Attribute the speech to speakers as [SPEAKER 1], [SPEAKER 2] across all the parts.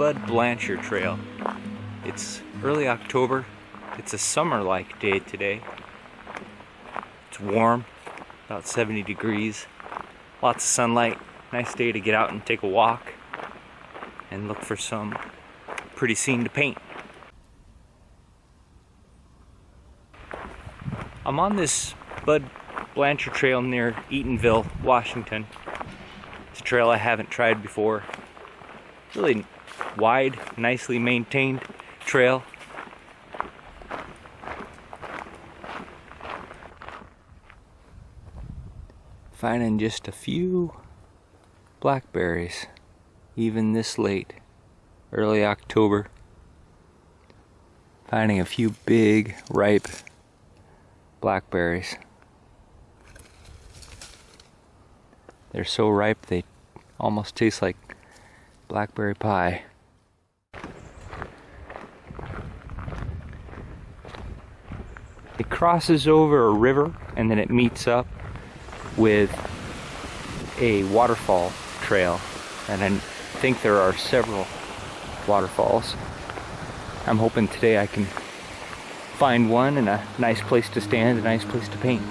[SPEAKER 1] Bud BIancher Trail. It's early October. It's a summer-like day today. It's warm, about 70 degrees. Lots of sunlight. Nice day to get out and take a walk and look for some pretty scene to paint. I'm on this Bud BIancher Trail near Eatonville, Washington. It's a trail I haven't tried before. Really wide, nicely maintained trail. Finding just a few blackberries, even this late, early October. Finding a few big, ripe blackberries. They're so ripe they almost taste like blackberry pie. It crosses over a river and then it meets up with a waterfall trail, and I think there are several waterfalls. I'm hoping today I can find one and a nice place to stand, a nice place to paint.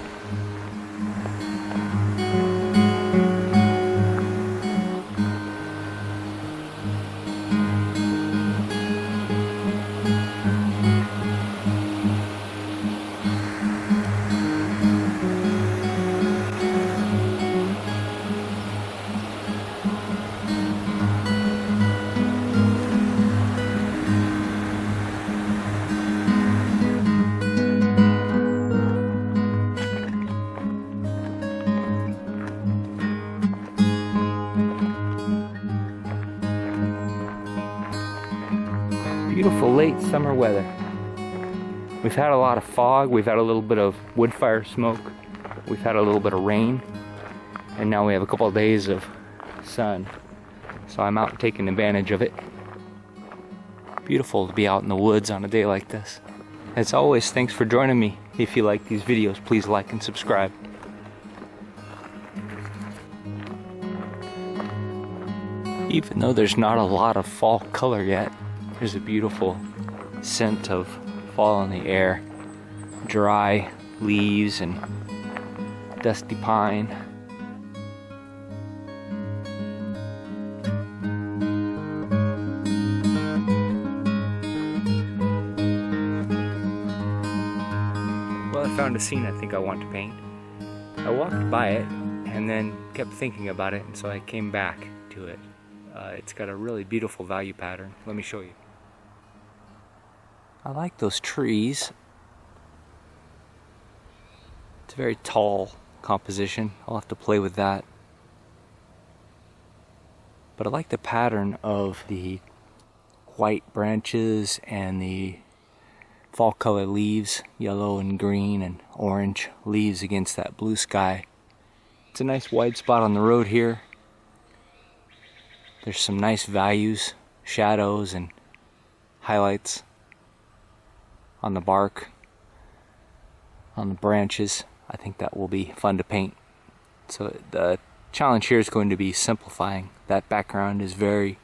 [SPEAKER 1] Beautiful late summer weather. We've had a lot of fog, we've had a little bit of wood fire smoke, we've had a little bit of rain, and now we have a couple of days of sun. So I'm out taking advantage of it. Beautiful to be out in the woods on a day like this. As always, thanks for joining me. If you like these videos, please like and subscribe. Even though there's not a lot of fall color yet, there's a beautiful scent of fall in the air. Dry leaves and dusty pine. Well, I found a scene I think I want to paint. I walked by it and then kept thinking about it, and so I came back to it. It's got a really beautiful value pattern. Let me show you. I like those trees. It's a very tall composition. I'll have to play with that. But I like the pattern of the white branches and the fall color leaves, yellow and green and orange leaves against that blue sky. It's a nice wide spot on the road here. There's some nice values, shadows and highlights on the bark, on the branches. I think that will be fun to paint. So the challenge here is going to be simplifying. That background is very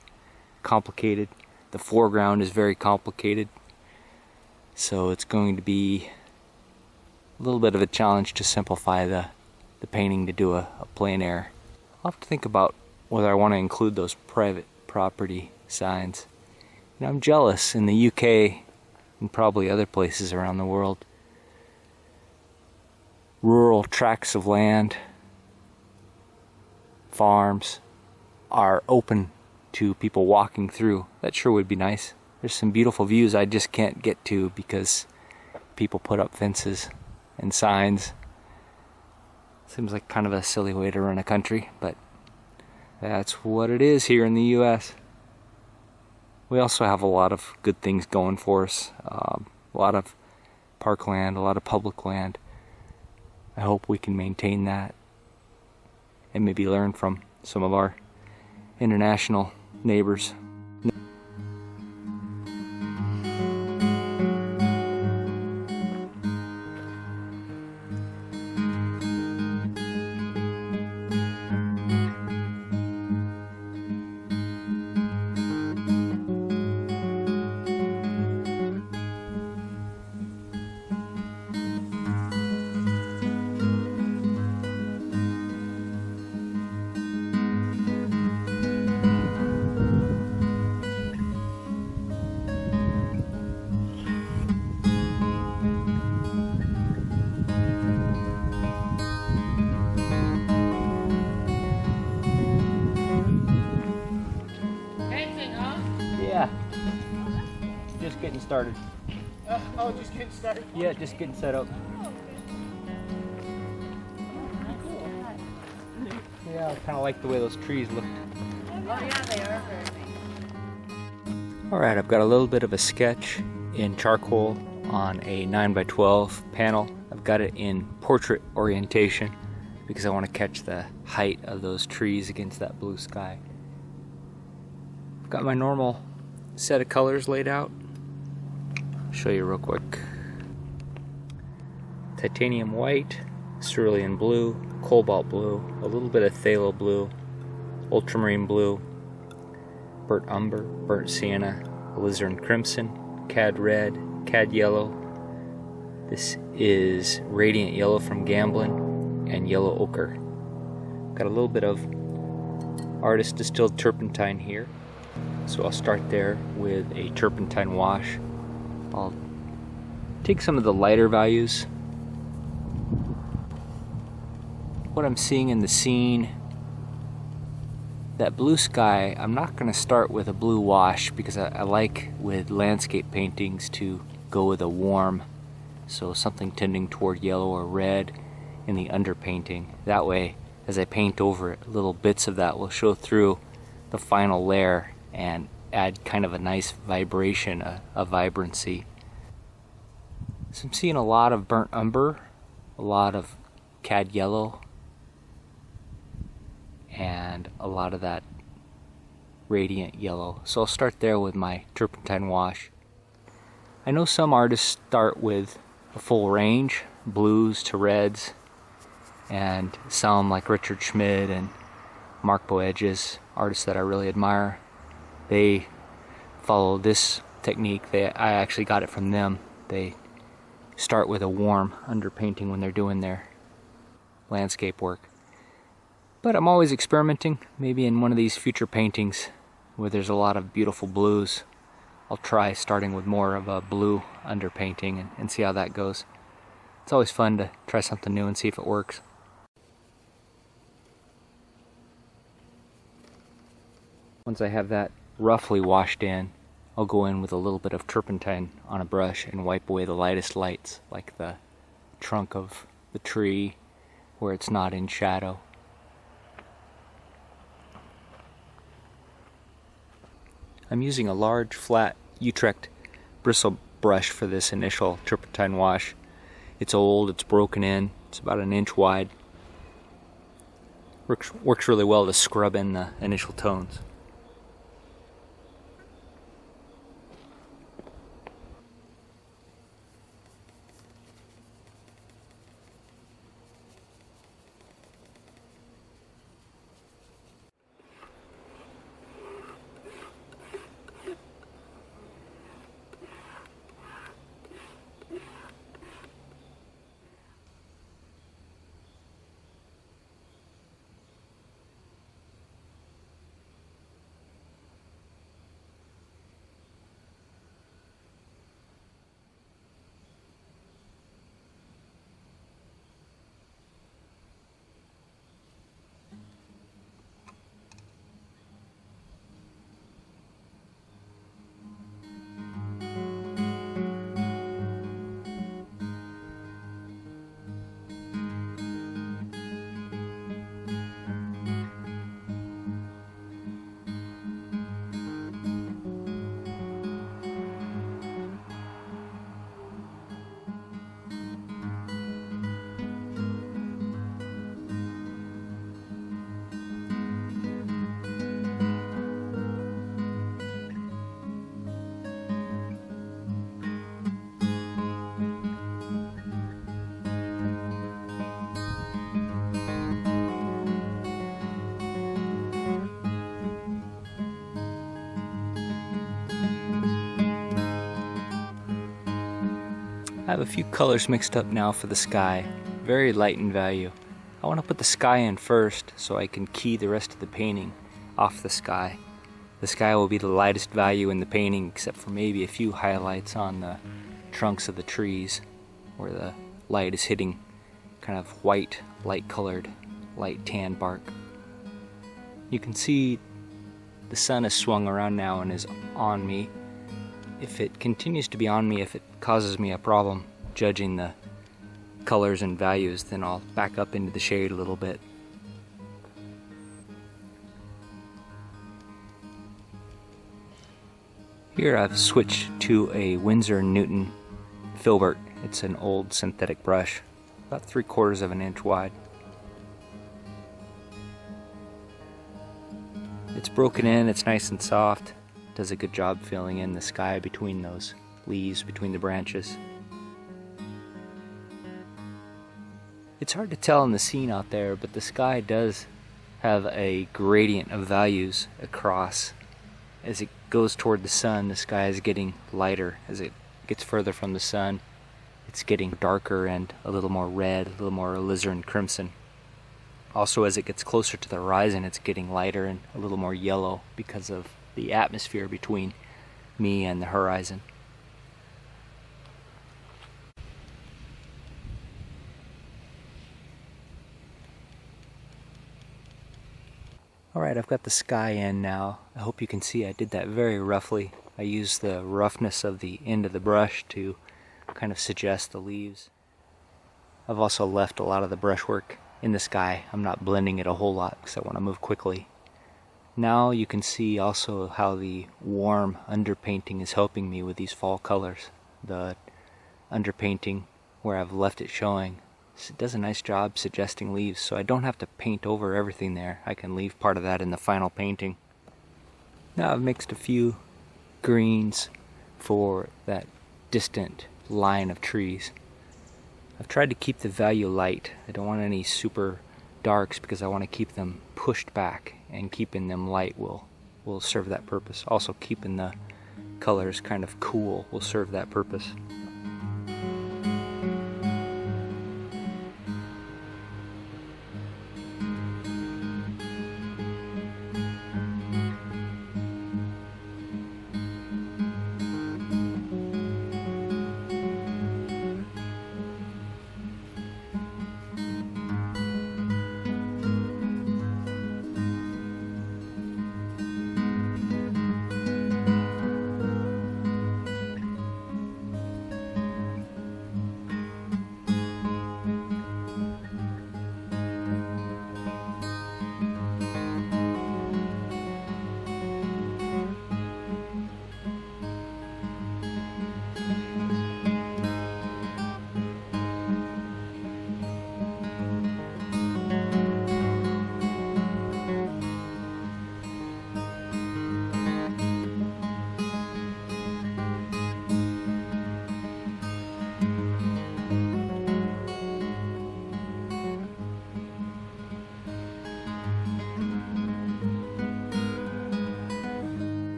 [SPEAKER 1] complicated. The foreground is very complicated. So it's going to be a little bit of a challenge to simplify the painting to do a plein air. I'll have to think about whether I want to include those private property signs. You know, I'm jealous in the UK and probably other places around the world. Rural tracts of land, farms, are open to people walking through. That sure would be nice. There's some beautiful views I just can't get to because people put up fences and signs. Seems like kind of a silly way to run a country, but that's what it is here in the US. We also have a lot of good things going for us. A lot of parkland, a lot of public land. I hope we can maintain that and maybe learn from some of our international neighbors. started.
[SPEAKER 2] Just getting started?
[SPEAKER 1] Yeah, just getting set up. Yeah, I kind of like the way those trees looked.
[SPEAKER 3] Oh yeah, they are very nice.
[SPEAKER 1] Alright, I've got a little bit of a sketch in charcoal on a 9x12 panel. I've got it in portrait orientation because I want to catch the height of those trees against that blue sky. I've got my normal set of colors laid out. I'll show you real quick. Titanium white, cerulean blue, cobalt blue, a little bit of phthalo blue, ultramarine blue, burnt umber, burnt sienna, alizarin crimson, cad red, cad yellow. This is radiant yellow from Gamblin, and yellow ochre. Got a little bit of artist distilled turpentine here, so I'll start there with a turpentine wash. I'll take some of the lighter values. What I'm seeing in the scene, that blue sky, I'm not going to start with a blue wash because I like with landscape paintings to go with a warm, so something tending toward yellow or red in the underpainting. That way, as I paint over it, little bits of that will show through the final layer and add kind of a nice vibration, a vibrancy. So I'm seeing a lot of burnt umber, a lot of cad yellow, and a lot of that radiant yellow. So I'll start there with my turpentine wash. I know some artists start with a full range, blues to reds, and some like Richard Schmid and Mark Boedges, artists that I really admire, they follow this technique. I actually got it from them. They start with a warm underpainting when they're doing their landscape work. But I'm always experimenting. Maybe in one of these future paintings where there's a lot of beautiful blues, I'll try starting with more of a blue underpainting and see how that goes. It's always fun to try something new and see if it works. Once I have that roughly washed in, I'll go in with a little bit of turpentine on a brush and wipe away the lightest lights, like the trunk of the tree where it's not in shadow. I'm using a large flat Utrecht bristle brush for this initial turpentine wash. It's old, it's broken in, it's about an inch wide. Works really well to scrub in the initial tones. I have a few colors mixed up now for the sky, very light in value. I want to put the sky in first so I can key the rest of the painting off the sky. The sky will be the lightest value in the painting except for maybe a few highlights on the trunks of the trees where the light is hitting kind of white, light colored, light tan bark. You can see the sun has swung around now and is on me. if it continues to be on me, if it causes me a problem judging the colors and values, then I'll back up into the shade a little bit. Here I've switched to a Winsor & Newton filbert. It's an old synthetic brush, about 3/4 of an inch wide. It's broken in, it's nice and soft, does a good job filling in the sky between those leaves, between the branches. It's hard to tell in the scene out there, but the sky does have a gradient of values across. As it goes toward the sun, the sky is getting lighter. As it gets further from the sun, it's getting darker and a little more red, a little more alizarin crimson. Also, as it gets closer to the horizon, it's getting lighter and a little more yellow because of the atmosphere between me and the horizon. Alright, I've got the sky in now. I hope you can see I did that very roughly. I used the roughness of the end of the brush to kind of suggest the leaves. I've also left a lot of the brushwork in the sky. I'm not blending it a whole lot because I want to move quickly. Now you can see also how the warm underpainting is helping me with these fall colors. The underpainting where I've left it showing, it does a nice job suggesting leaves, so I don't have to paint over everything there. I can leave part of that in the final painting. Now I've mixed a few greens for that distant line of trees. I've tried to keep the value light. I don't want any super darks because I want to keep them pushed back, and keeping them light will serve that purpose. Also keeping the colors kind of cool will serve that purpose.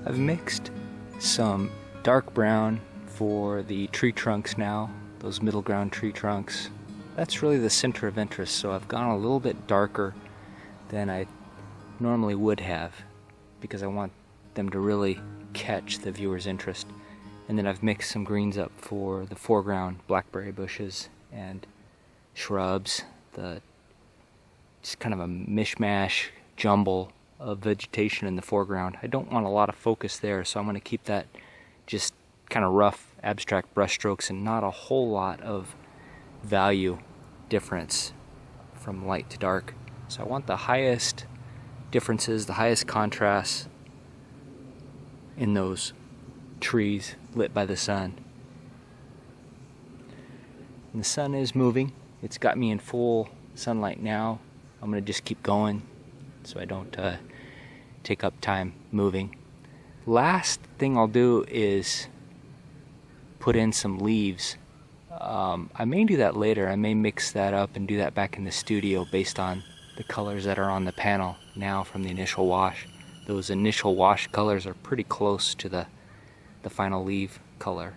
[SPEAKER 1] I've mixed some dark brown for the tree trunks now, those middle ground tree trunks. That's really the center of interest, so I've gone a little bit darker than I normally would have because I want them to really catch the viewer's interest. And then I've mixed some greens up for the foreground blackberry bushes and shrubs, just kind of a mishmash jumble of vegetation in the foreground. I don't want a lot of focus there, so I'm going to keep that just kind of rough abstract brush strokes and not a whole lot of value difference from light to dark. So I want the highest differences, the highest contrasts in those trees lit by the sun. And the sun is moving. It's got me in full sunlight now. I'm going to just keep going so I don't take up time moving. Last thing I'll do is put in some leaves. I may do that later. I may mix that up and do that back in the studio based on the colors that are on the panel now from the initial wash. Those initial wash colors are pretty close to the final leaf color.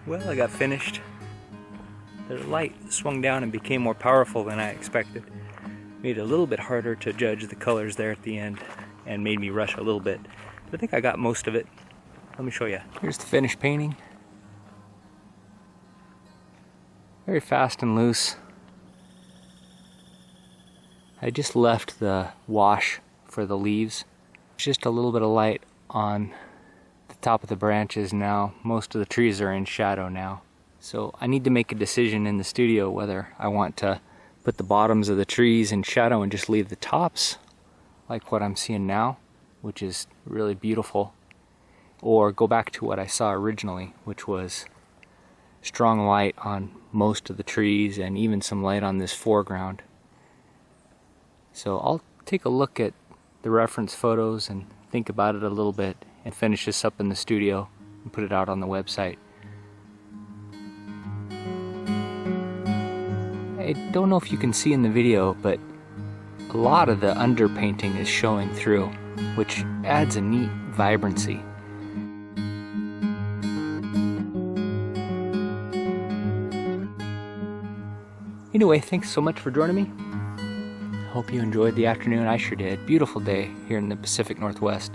[SPEAKER 1] Well, I got finished. The light swung down and became more powerful than I expected. Made it a little bit harder to judge the colors there at the end and made me rush a little bit. But I think I got most of it. Let me show you. Here's the finished painting. Very fast and loose. I just left the wash for the leaves. Just a little bit of light on the top of the branches now. Most of the trees are in shadow now. So I need to make a decision in the studio whether I want to put the bottoms of the trees in shadow and just leave the tops like what I'm seeing now, which is really beautiful, or go back to what I saw originally, which was strong light on most of the trees and even some light on this foreground. So I'll take a look at the reference photos and think about it a little bit and finish this up in the studio and put it out on the website. I don't know if you can see in the video, but a lot of the underpainting is showing through, which adds a neat vibrancy. Anyway, thanks so much for joining me. Hope you enjoyed the afternoon. I sure did. Beautiful day here in the Pacific Northwest.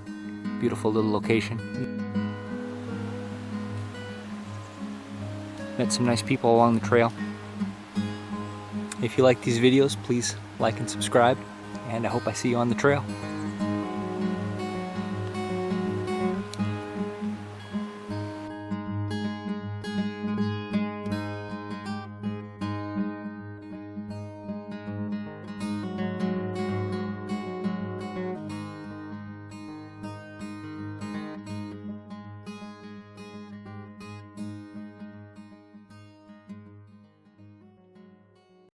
[SPEAKER 1] Beautiful little location. Met some nice people along the trail. If you like these videos, please like and subscribe, and I hope I see you on the trail.